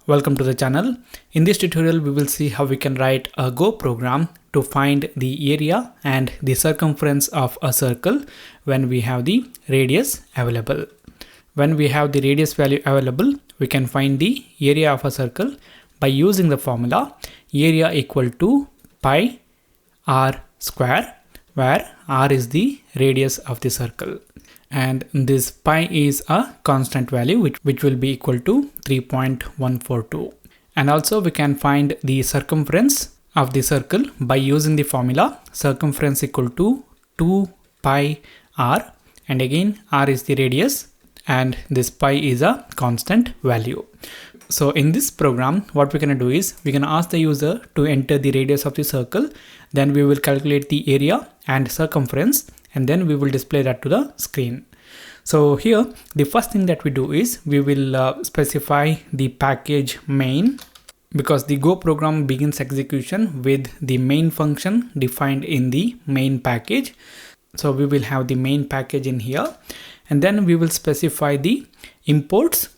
Welcome to the channel. In this tutorial, we will see how we can write a Go program to find the area and the circumference of a circle when we have the radius available. When we have the radius value available, we can find the area of a circle by using the formula area equal to pi r square, where r is the radius of the circle. And this pi is a constant value which will be equal to 3.142. And also we can find the circumference of the circle by using the formula circumference equal to 2 pi r, and again r is the radius and this pi is a constant value. So in this program, what we're going to do is we're going to ask the user to enter the radius of the circle, then we will calculate the area and circumference, and then we will display that to the screen. So here the first thing that we do is we will specify the package main, because the Go program begins execution with the main function defined in the main package. So we will have the main package in here, and then we will specify the imports.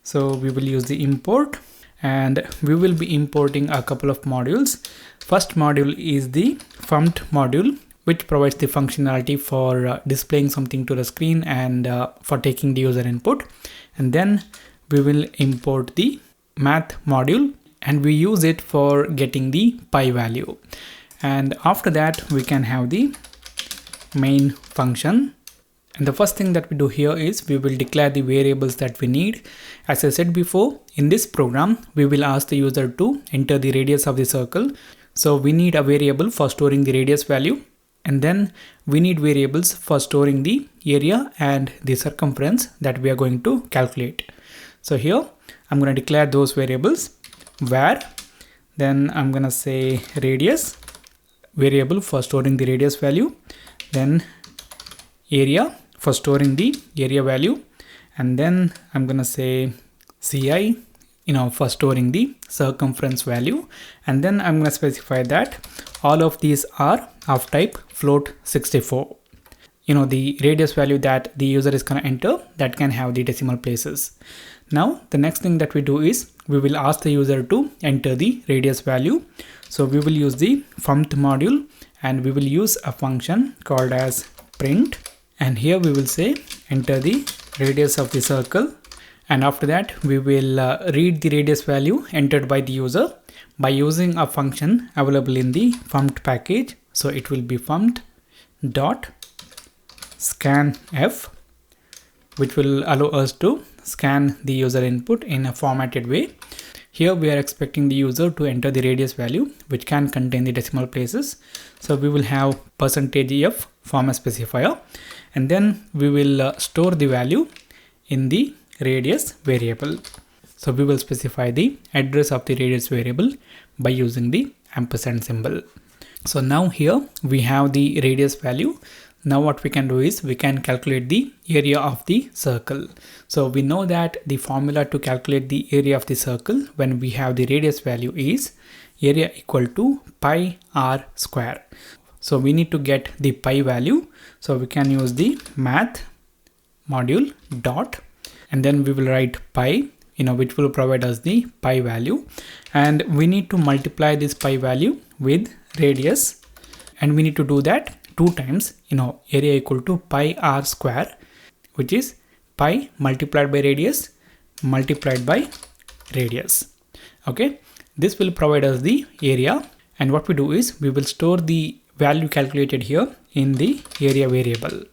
So we will use the import, and we will be importing a couple of modules. First module is the fumpt module, which provides the functionality for displaying something to the screen and for taking the user input. And then we will import the math module, and we use it for getting the pi value. And after that, we can have the main function. And the first thing that we do here is we will declare the variables that we need. As I said before, in this program, we will ask the user to enter the radius of the circle. So we need a variable for storing the radius value, and then we need variables for storing the area and the circumference that we are going to calculate. So here I'm going to declare those variables, where then I'm going to say radius variable for storing the radius value, then area for storing the area value, and then I'm going to say ci for storing the circumference value. And then I'm going to specify that all of these are of type float 64. The radius value that the user is going to enter, that can have the decimal places. Now the next thing that we do is we will ask the user to enter the radius value. So we will use the fumpt module, and we will use a function called as print, and here we will say enter the radius of the circle. And after that, we will read the radius value entered by the user by using a function available in the fumpt package. So it will be fumpt dot scanf, which will allow us to scan the user input in a formatted way. Here we are expecting the user to enter the radius value, which can contain the decimal places. So we will have %f format specifier, and then we will store the value in the radius variable. So we will specify the address of the radius variable by using the ampersand symbol. So now here we have the radius value. Now what we can do is we can calculate the area of the circle. So we know that the formula to calculate the area of the circle when we have the radius value is area equal to pi r square. So we need to get the pi value. So we can use the math module dot, and then we will write pi, which will provide us the pi value. And we need to multiply this pi value with radius, and we need to do that 2 times. Area equal to pi r square, which is pi multiplied by radius multiplied by radius. Okay, this will provide us the area, and what we do is we will store the value calculated here in the area variable.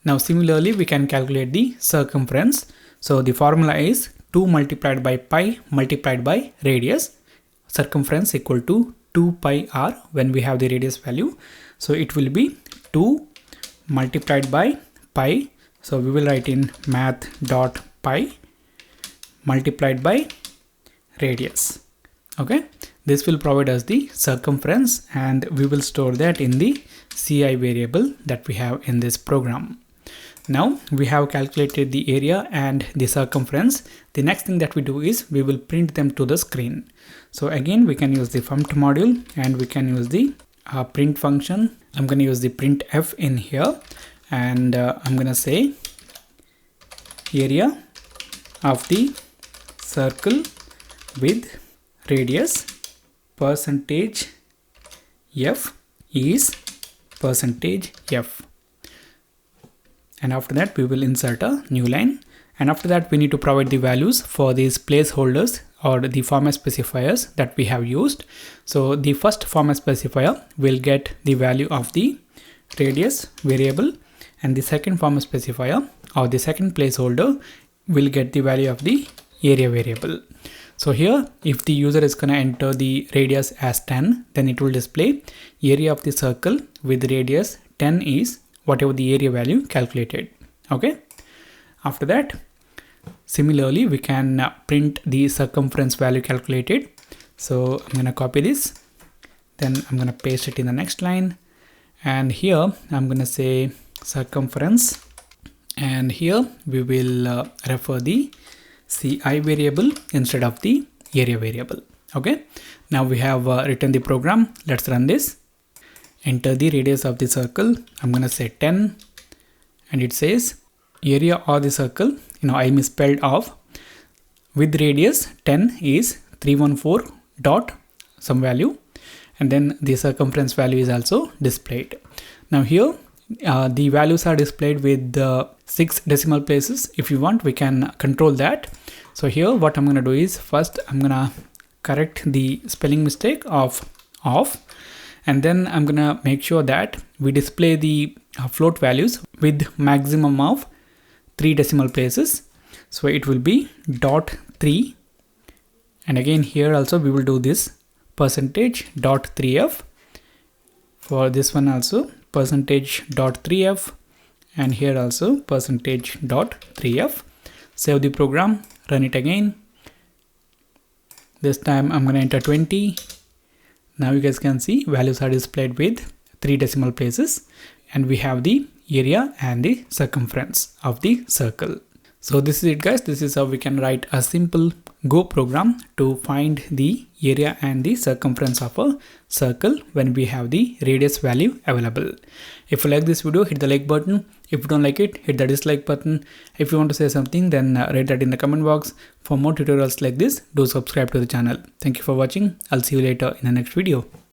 Now similarly, we can calculate the circumference. So the formula is 2 multiplied by pi multiplied by radius, circumference equal to 2 pi r when we have the radius value. So it will be 2 multiplied by pi. So we will write in math dot pi multiplied by radius. Okay, this will provide us the circumference, and we will store that in the ci variable that we have in this program. Now we have calculated the area and the circumference. The next thing that we do is we will print them to the screen. So again, we can use the fumpt module, and we can use the print function. I'm going to use the printf in here, and I'm going to say area of the circle with radius percentage f is percentage f. And after that we will insert a new line, and after that we need to provide the values for these placeholders or the format specifiers that we have used. So the first format specifier will get the value of the radius variable, and the second format specifier or the second placeholder will get the value of the area variable. So here, if the user is going to enter the radius as 10, then it will display area of the circle with radius 10 is whatever the area value calculated. Okay. After that, similarly, we can print the circumference value calculated. So I'm going to copy this, then I'm going to paste it in the next line. And here I'm going to say circumference, and here we will refer the CI variable instead of the area variable. Okay. Now we have written the program. Let's run this. Enter the radius of the circle. I'm going to say 10, and it says area of the circle, I misspelled off, with radius 10 is 314 dot some value, and then the circumference value is also displayed. Now here the values are displayed with 6 decimal places. If you want, we can control that. So here what I'm going to do is, first I'm going to correct the spelling mistake of off, and then I'm going to make sure that we display the float values with maximum of 3 decimal places. So it will be dot 3, and again here also we will do this percentage dot 3f. For this one also percentage dot 3f, and here also percentage dot 3f. Save the program, run it again. This time I'm going to enter 20. Now you guys can see values are displayed with 3 decimal places, and we have the area and the circumference of the circle. So this is it, guys. This is how we can write a simple Go program to find the area and the circumference of a circle when we have the radius value available. If you like this video, hit the like button. If you don't like it, hit the dislike button. If you want to say something, then write that in the comment box. For more tutorials like this, do subscribe to the channel. Thank you for watching. I'll see you later in the next video.